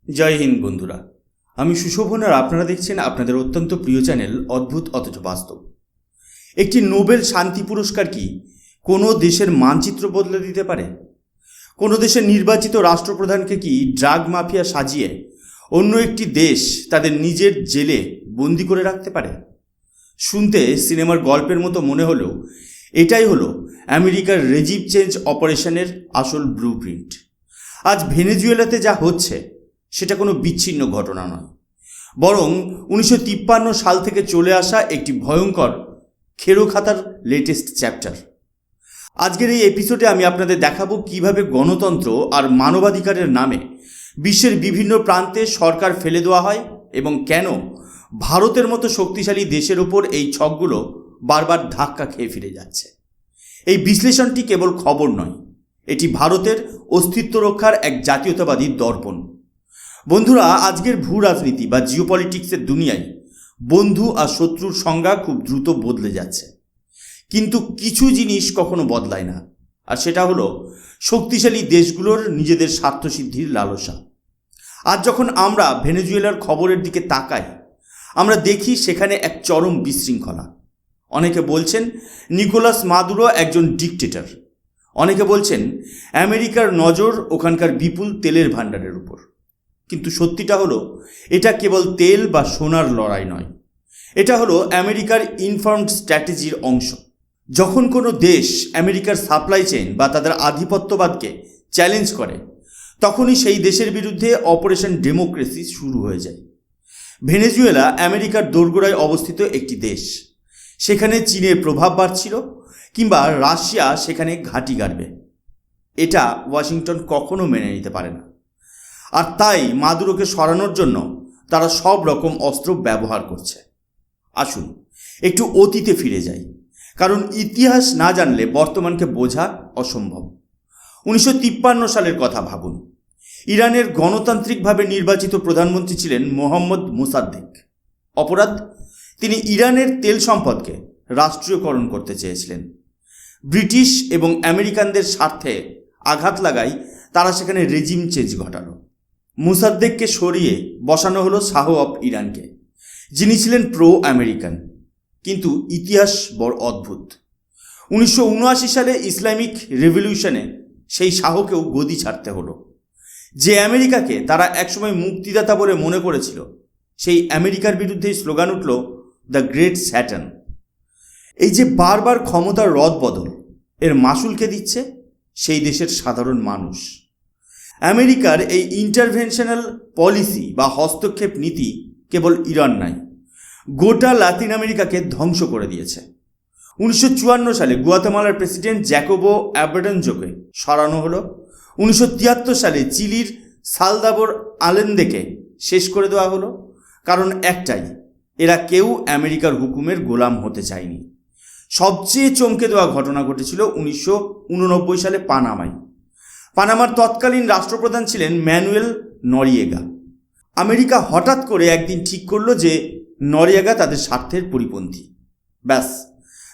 জয় হিন্দ বন্ধুরা, আমি সুশোভন আর আপনারা দেখছেন আপনাদের অত্যন্ত প্রিয় চ্যানেল অদ্ভুত অথচ বাস্তব। একটি নোবেল শান্তি পুরস্কার কি কোনো দেশের মানচিত্র বদলে দিতে পারে? কোনো দেশের নির্বাচিত রাষ্ট্রপ্রধানকে কি ড্রাগ মাফিয়া সাজিয়ে অন্য একটি দেশ তাদের নিজের জেলে বন্দি করে রাখতে পারে? শুনতে সিনেমার গল্পের মতো মনে হলেও এটাই হলো আমেরিকার রেজিম চেঞ্জ অপারেশনের আসল ব্লুপ্রিন্ট। আজ ভেনেজুয়েলাতে যা হচ্ছে সেটা কোনো বিচ্ছিন্ন ঘটনা নয়, বরং 1953 সাল থেকে চলে আসা একটি ভয়ঙ্কর খেরোখাতার লেটেস্ট চ্যাপ্টার। আজকের এই এপিসোডে আমি আপনাদের দেখাবো কিভাবে গণতন্ত্র আর মানবাধিকারের নামে বিশ্বের বিভিন্ন প্রান্তে সরকার ফেলে দেওয়া হয় এবং কেন ভারতের মতো শক্তিশালী দেশের ওপর এই ছকগুলো বারবার ধাক্কা খেয়ে ফিরে যাচ্ছে। এই বিশ্লেষণটি কেবল খবর নয়, এটি ভারতের অস্তিত্ব রক্ষার এক জাতীয়তাবাদী দর্পণ। বন্ধুরা, আজকের ভূ রাজনীতি বা জিওপলিটিক্সের দুনিয়ায় বন্ধু আর শত্রুর সংজ্ঞা খুব দ্রুত বদলে যাচ্ছে, কিন্তু কিছু জিনিস কখনো বদলায় না, আর সেটা হলো শক্তিশালী দেশগুলোর নিজেদের স্বার্থসিদ্ধির লালসা। আজ যখন আমরা ভেনেজুয়েলার খবরের দিকে তাকাই, আমরা দেখি সেখানে এক চরম বিশৃঙ্খলা। অনেকে বলছেন নিকোলাস মাদুরো একজন ডিকটেটর, অনেকে বলছেন আমেরিকার নজর ওখানকার বিপুল তেলের ভাণ্ডারের উপর। কিন্তু সত্যিটা হলো এটা কেবল তেল বা সোনার লড়াই নয়, এটা হলো আমেরিকার ইনফর্মড স্ট্র্যাটেজির অংশ। যখন কোনো দেশ আমেরিকার সাপ্লাই চেইন বা তাদের আধিপত্যবাদকে চ্যালেঞ্জ করে, তখনই সেই দেশের বিরুদ্ধে অপারেশন ডেমোক্রেসি শুরু হয়ে যায়। ভেনেজুয়েলা আমেরিকার দোরগোড়ায় অবস্থিত একটি দেশ, সেখানে চীনের প্রভাব বাড়ছিল, কিংবা রাশিয়া সেখানে ঘাঁটি গাড়বে। এটা ওয়াশিংটন কখনো মেনে নিতে পারে না, আর তাই মাদুরোকে সরানোর জন্য তারা সব রকম অস্ত্র ব্যবহার করছে। আসুন একটু অতীতে ফিরে যাই, কারণ ইতিহাস না জানলে বর্তমানকে বোঝা অসম্ভব। 1953 সালের কথা ভাবুন। ইরানের গণতান্ত্রিকভাবে নির্বাচিত প্রধানমন্ত্রী ছিলেন মোহাম্মদ মোসাদ্দেক। অপরাধ, তিনি ইরানের তেল সম্পদকে রাষ্ট্রীয়করণ করতে চেয়েছিলেন। ব্রিটিশ এবং আমেরিকানদের স্বার্থে আঘাত লাগায় তারা সেখানে রেজিম চেঞ্জ ঘটালো। মোসাদ্দেককে সরিয়ে বসানো হলো শাহ অফ ইরানকে, যিনি ছিলেন প্রো আমেরিকান। কিন্তু ইতিহাস বড় অদ্ভুত। 1979 সালে ইসলামিক রেভলিউশনে সেই শাহকেও গদি ছাড়তে হলো। যে আমেরিকাকে তারা একসময় মুক্তিদাতা বলে মনে করেছিল, সেই আমেরিকার বিরুদ্ধেই স্লোগান উঠল দ্য গ্রেট স্যাটান। এই যে বারবার ক্ষমতার রদবদল, এর মাসুলকে দিচ্ছে সেই দেশের সাধারণ মানুষ। আমেরিকার এই ইন্টারভেনশনাল পলিসি বা হস্তক্ষেপ নীতি কেবল ইরান নয়, গোটা লাতিন আমেরিকাকে ধ্বংস করে দিয়েছে। 1954 সালে গুয়াতেমালার প্রেসিডেন্ট জ্যাকোবো অ্যাবেডানজোকে সরানো হলো। 1973 সালে চিলির সালদাবোর আলেন্দেকে শেষ করে দেওয়া হলো। কারণ একটাই, এরা কেউ আমেরিকার হুকুমের গোলাম হতে চায়নি। সবচেয়ে চমকে দেওয়া ঘটনা ঘটেছিল 1989 সালে পানামায়। পানামার তৎকালীন রাষ্ট্রপ্রধান ছিলেন ম্যানুয়েল নরিয়েগা। আমেরিকা হঠাৎ করে একদিন ঠিক করলো যে নরিয়েগা তাদের স্বার্থের পরিপন্থী। ব্যাস,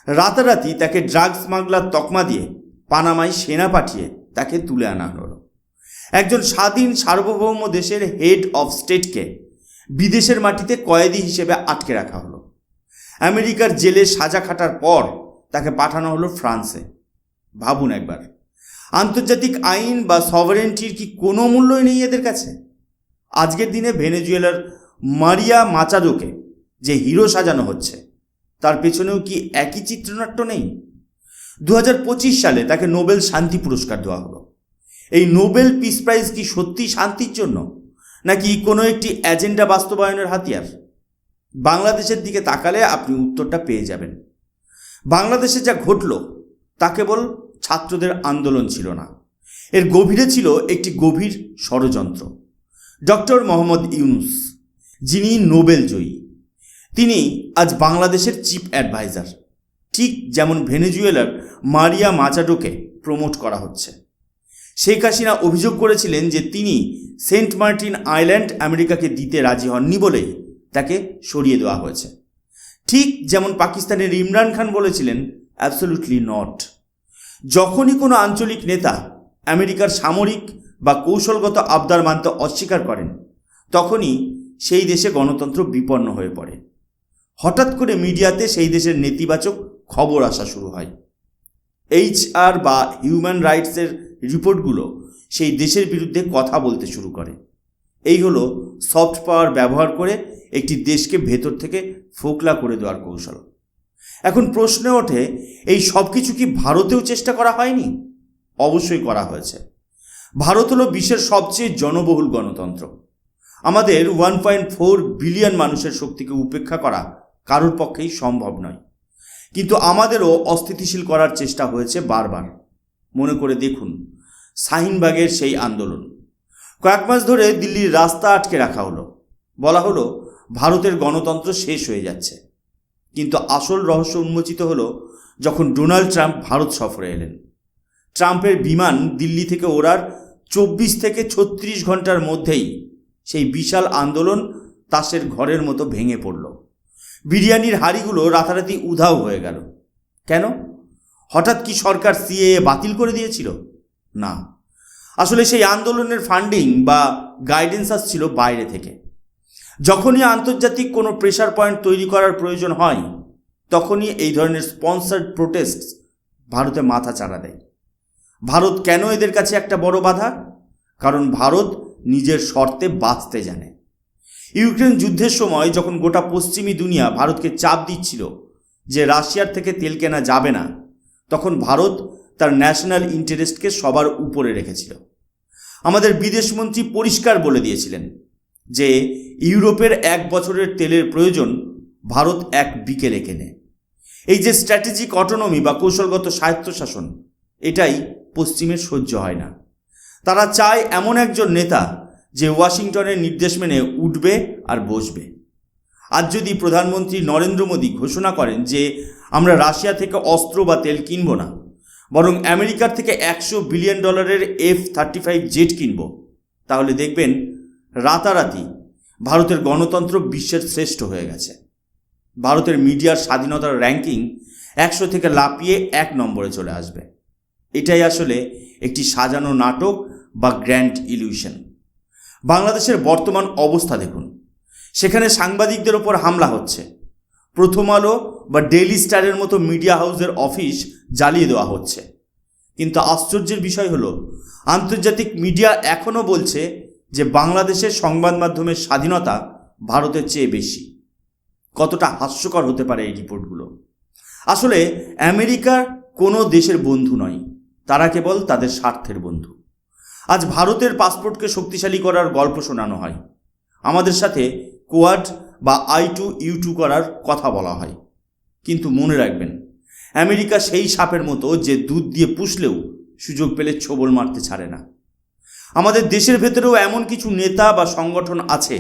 রাতারাতি তাকে ড্রাগ স্মাগলার তকমা দিয়ে পানামায় সেনা পাঠিয়ে তাকে তুলে আনা হলো। একজন স্বাধীন সার্বভৌম দেশের হেড অফ স্টেটকে বিদেশের মাটিতে কয়েদি হিসেবে আটকে রাখা হলো। আমেরিকার জেলে সাজা খাটার পর তাকে পাঠানো হলো ফ্রান্সে। ভাবুন একবার, আন্তর্জাতিক আইন বা সভারেন্টির কি কোনো মূল্যই নেই এদের কাছে? আজকের দিনে ভেনেজুয়েলার মারিয়া মাচাদোকে যে হিরো সাজানো হচ্ছে, তার পেছনেও কি একই চিত্রনাট্য নেই? 2025 সালে তাকে নোবেল শান্তি পুরস্কার দেওয়া হলো। এই নোবেল পিস প্রাইজ কি সত্যি শান্তির জন্য, নাকি কোনো একটি এজেন্ডা বাস্তবায়নের হাতিয়ার? বাংলাদেশের দিকে তাকালে আপনি উত্তরটা পেয়ে যাবেন। বাংলাদেশে যা ঘটল তা কেবল ছাত্রদের আন্দোলন ছিল না, এর গভীরে ছিল একটি গভীর ষড়যন্ত্র। ডক্টর মোহাম্মদ ইউনুস, যিনি নোবেল জয়ী, তিনি আজ বাংলাদেশের চিফ অ্যাডভাইজার, ঠিক যেমন ভেনেজুয়েলার মারিয়া মাচাডোকে প্রমোট করা হচ্ছে। শেখ হাসিনা অভিযোগ করেছিলেন যে তিনি সেন্ট মার্টিন আইল্যান্ড আমেরিকাকে দিতে রাজি হননি বলেই তাকে সরিয়ে দেওয়া হয়েছে। ঠিক যেমন পাকিস্তানের ইমরান খান বলেছিলেন অ্যাবসলিউটলি নট। যখনই কোনো আঞ্চলিক নেতা আমেরিকার সামরিক বা কৌশলগত আবদার মানতে অস্বীকার করেন, তখনই সেই দেশে গণতন্ত্র বিপন্ন হয়ে পড়ে। হঠাৎ করে মিডিয়াতে সেই দেশের নেতিবাচক খবর আসা শুরু হয়। HR বা হিউম্যান রাইটসের রিপোর্টগুলো সেই দেশের বিরুদ্ধে কথা বলতে শুরু করে। এই হলো সফট পাওয়ার ব্যবহার করে একটি দেশকে ভেতর থেকে ফোকলা করে দেওয়ার কৌশল। এখন প্রশ্ন ওঠে, এই সব কিছু কি ভারতেও চেষ্টা করা হয়নি? অবশ্যই করা হয়েছে। ভারত হলো বিশ্বের সবচেয়ে জনবহুল গণতন্ত্র। আমাদের 1.4 বিলিয়ন মানুষের শক্তিকে উপেক্ষা করা কারোর পক্ষেই সম্ভব নয়। কিন্তু আমাদেরও অস্থিতিশীল করার চেষ্টা হয়েছে বারবার। মনে করে দেখুন শাহিনবাগের সেই আন্দোলন। কয়েক মাস ধরে দিল্লির রাস্তা আটকে রাখা হলো, বলা হলো ভারতের গণতন্ত্র শেষ হয়ে যাচ্ছে। কিন্তু আসল রহস্য উন্মোচিত হলো যখন ডোনাল্ড ট্রাম্প ভারত সফরে এলেন। ট্রাম্পের বিমান দিল্লি থেকে ওড়ার 24 থেকে 36 ঘন্টার মধ্যেই সেই বিশাল আন্দোলন তাসের ঘরের মতো ভেঙে পড়ল। বিরিয়ানির হাঁড়িগুলো রাতারাতি উধাও হয়ে গেল। কেন? হঠাৎ কি সরকার CAA বাতিল করে দিয়েছিল? না, আসলে সেই আন্দোলনের ফান্ডিং বা গাইডেন্স আসছিল বাইরে থেকে। যখনই আন্তর্জাতিক কোনো প্রেশার পয়েন্ট তৈরি করার প্রয়োজন হয়, তখনই এই ধরনের স্পন্সার্ড প্রোটেস্ট ভারতে মাথা চাড়া দেয়। ভারত কেন এদের কাছে একটা বড় বাধা? কারণ ভারত নিজের শর্তে বাঁচতে জানে। ইউক্রেন যুদ্ধের সময় যখন গোটা পশ্চিমী দুনিয়া ভারতকে চাপ দিচ্ছিল যে রাশিয়ার থেকে তেল কেনা যাবে না, তখন ভারত তার ন্যাশনাল ইন্টারেস্টকে সবার উপরে রেখেছিল। আমাদের বিদেশমন্ত্রী পরিষ্কার বলে দিয়েছিলেন যে ইউরোপের 1 বছরের তেলের প্রয়োজন ভারত এক বিকেলে কেনে। এই যে স্ট্র্যাটেজিক অটোনমি বা কৌশলগত স্বায়ত্তশাসন, এটাই পশ্চিমের সহ্য হয় না। তারা চায় এমন একজন নেতা যে ওয়াশিংটনের নির্দেশ মেনে উঠবে আর বসবে। আজ যদি প্রধানমন্ত্রী নরেন্দ্র মোদী ঘোষণা করেন যে আমরা রাশিয়া থেকে অস্ত্র বা তেল কিনব না, বরং আমেরিকার থেকে $100 বিলিয়ন F-35 জেট কিনব, তাহলে দেখবেন রাতারাতি ভারতের গণতন্ত্র বিশ্বের শ্রেষ্ঠ হয়ে গেছে। ভারতের মিডিয়ার স্বাধীনতার র্যাঙ্কিং 100 থেকে লাফিয়ে 1 নম্বরে চলে আসবে। এটাই আসলে একটি সাজানো নাটক বা গ্র্যান্ড ইলিউশন। বাংলাদেশের বর্তমান অবস্থা দেখুন। সেখানে সাংবাদিকদের ওপর হামলা হচ্ছে। প্রথম আলো বা ডেইলি স্টারের মতো মিডিয়া হাউসের অফিস জ্বালিয়ে দেওয়া হচ্ছে। কিন্তু আশ্চর্যের বিষয় হলো, আন্তর্জাতিক মিডিয়া এখনও বলছে যে বাংলাদেশের সংবাদ মাধ্যমের স্বাধীনতা ভারতের চেয়ে বেশি। কতটা হাস্যকর হতে পারে এই রিপোর্টগুলো। আসলে আমেরিকা কোনো দেশের বন্ধু নয়, তারা কেবল তাদের স্বার্থের বন্ধু। আজ ভারতের পাসপোর্টকে শক্তিশালী করার গল্প শোনানো হয়, আমাদের সাথে কোয়াড বা I2U2 করার কথা বলা হয়। কিন্তু মনে রাখবেন, আমেরিকা সেই সাপের মতো যে দুধ দিয়ে পুষলেও সুযোগ পেলে ছোবল মারতে ছাড়ে না। আমাদের দেশের ভেতরেও এমন কিছু নেতা বা সংগঠন আছে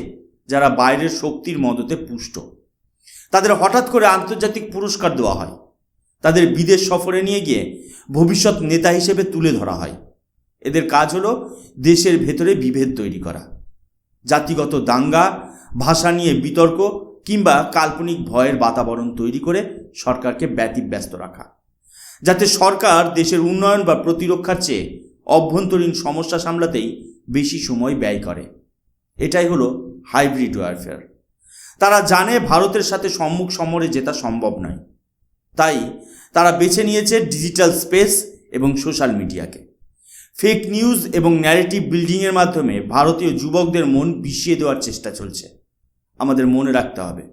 যারা বাইরের শক্তির মদতে পুষ্ট। তাদের হঠাৎ করে আন্তর্জাতিক পুরস্কার দেওয়া হয়, তাদের বিদেশ সফরে নিয়ে গিয়ে ভবিষ্যৎ নেতা হিসেবে তুলে ধরা হয়। এদের কাজ হলো দেশের ভেতরে বিভেদ তৈরি করা, জাতিগত দাঙ্গা, ভাষা নিয়ে বিতর্ক কিংবা কাল্পনিক ভয়ের বাতাবরণ তৈরি করে সরকারকে ব্যতিব্যস্ত রাখা, যাতে সরকার দেশের উন্নয়ন বা প্রতিরক্ষার চেয়ে অভ্যন্তরীণ সমস্যা সামলাতেই বেশি সময় ব্যয় করে। এটাই হলো হাইব্রিড ওয়ারফেয়ার। তারা জানে ভারতের সাথে সম্মুখ সমরে জেতা সম্ভব নয়, তাই তারা বেছে নিয়েছে ডিজিটাল স্পেস এবং সোশ্যাল মিডিয়াকে। ফেক নিউজ এবং ন্যারেটিভ বিল্ডিংয়ের মাধ্যমে ভারতীয় যুবকদের মন বিষিয়ে দেওয়ার চেষ্টা চলছে। আমাদের মনে রাখতে হবে,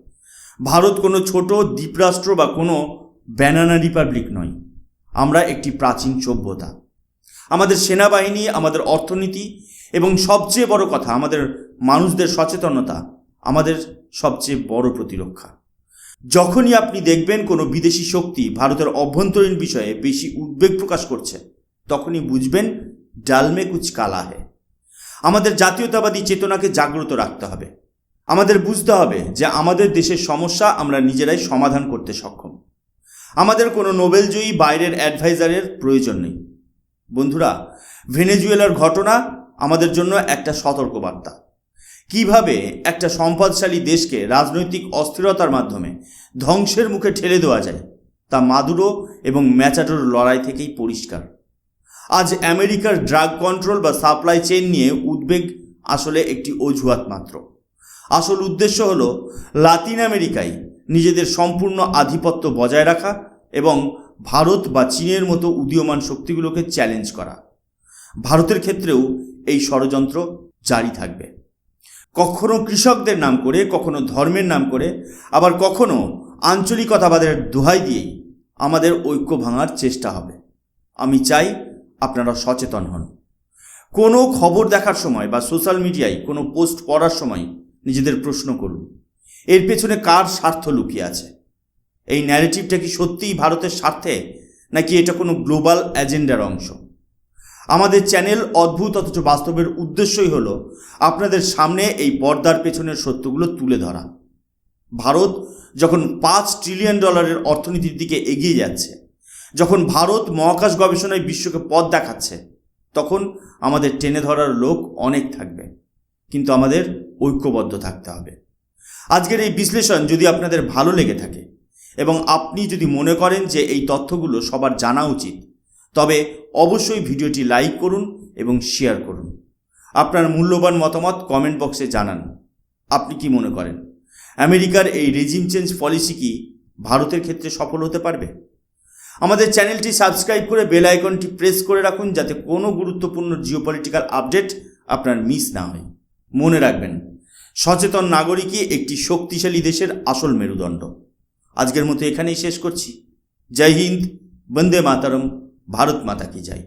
ভারত কোনো ছোট দ্বীপরাষ্ট্র বা কোনো ব্যানানা রিপাবলিক নয়। আমরা একটি প্রাচীন সভ্যতা। আমাদের সেনাবাহিনী, আমাদের অর্থনীতি এবং সবচেয়ে বড় কথা আমাদের মানুষদের সচেতনতা আমাদের সবচেয়ে বড় প্রতিরক্ষা। যখনই আপনি দেখবেন কোনো বিদেশি শক্তি ভারতের অভ্যন্তরীণ বিষয়ে বেশি উদ্বেগ প্রকাশ করছে, তখনই বুঝবেন ডালমে কুচ কালা হে। আমাদের জাতীয়তাবাদী চেতনাকে জাগ্রত রাখতে হবে। আমাদের বুঝতে হবে যে আমাদের দেশের সমস্যা আমরা নিজেরাই সমাধান করতে সক্ষম। আমাদের কোনো নোবেলজয়ী বাইরের অ্যাডভাইজারের প্রয়োজন নেই। বন্ধুরা, ভেনেজুয়েলার ঘটনা আমাদের জন্য একটা সতর্কবার্তা। কিভাবে একটা সম্পদশালী দেশকে রাজনৈতিক অস্থিরতার মাধ্যমে ধ্বংসের মুখে ঠেলে দেওয়া যায় তা মাদুরো এবং ম্যাচাডোর লড়াই থেকেই পরিষ্কার। আজ আমেরিকার ড্রাগ কন্ট্রোল বা সাপ্লাই চেইন নিয়ে উদ্বেগ আসলে একটি অজুহাত মাত্র। আসল উদ্দেশ্য হল লাতিন আমেরিকায় নিজেদের সম্পূর্ণ আধিপত্য বজায় রাখা এবং ভারত বা চীনের মতো উদীয়মান শক্তিগুলোকে চ্যালেঞ্জ করা। ভারতের ক্ষেত্রেও এই ষড়যন্ত্র জারি থাকবে। কখনো কৃষকদের নাম করে, কখনো ধর্মের নাম করে, আবার কখনো আঞ্চলিকতাবাদের দোহাই দিয়েই আমাদের ঐক্য ভাঙার চেষ্টা হবে। আমি চাই আপনারা সচেতন হন। কোনো খবর দেখার সময় বা সোশ্যাল মিডিয়ায় কোনো পোস্ট পড়ার সময় নিজেদের প্রশ্ন করুন, এর পেছনে কার স্বার্থ লুকিয়ে আছে? এই ন্যারেটিভটা কি সত্যিই ভারতের স্বার্থে, নাকি এটা কোনো গ্লোবাল এজেন্ডার অংশ? আমাদের চ্যানেল অদ্ভুত অথচ বাস্তবের উদ্দেশ্যই হলো আপনাদের সামনে এই পর্দার পেছনের সত্যগুলো তুলে ধরা। ভারত যখন $5 ট্রিলিয়ন অর্থনীতির দিকে এগিয়ে যাচ্ছে, যখন ভারত মহাকাশ গবেষণায় বিশ্বকে পথ দেখাচ্ছে, তখন আমাদের টেনে ধরার লোক অনেক থাকবে, কিন্তু আমাদের ঐক্যবদ্ধ থাকতে হবে। আজকের এই বিশ্লেষণ যদি আপনাদের ভালো লেগে থাকে এবং আপনি যদি মনে করেন যে এই তথ্যগুলো সবার জানা উচিত, তবে অবশ্যই ভিডিওটি লাইক করুন এবং শেয়ার করুন। আপনার মূল্যবান মতামত কমেন্ট বক্সে জানান। আপনি কি মনে করেন আমেরিকার এই রেজিম চেঞ্জ পলিসি কি ভারতের ক্ষেত্রে সফল হতে পারবে? আমাদের চ্যানেলটি সাবস্ক্রাইব করে বেল আইকনটি প্রেস করে রাখুন, যাতে কোনো গুরুত্বপূর্ণ জিওপলিটিক্যাল আপডেট আপনার মিস না হয়। মনে রাখবেন, সচেতন নাগরিকই একটি শক্তিশালী দেশের আসল মেরুদণ্ড। আজকের মতো এখানেই শেষ করছি। জয় হিন্দ, বন্দে মাতরম, ভারত মাতা কি জয়।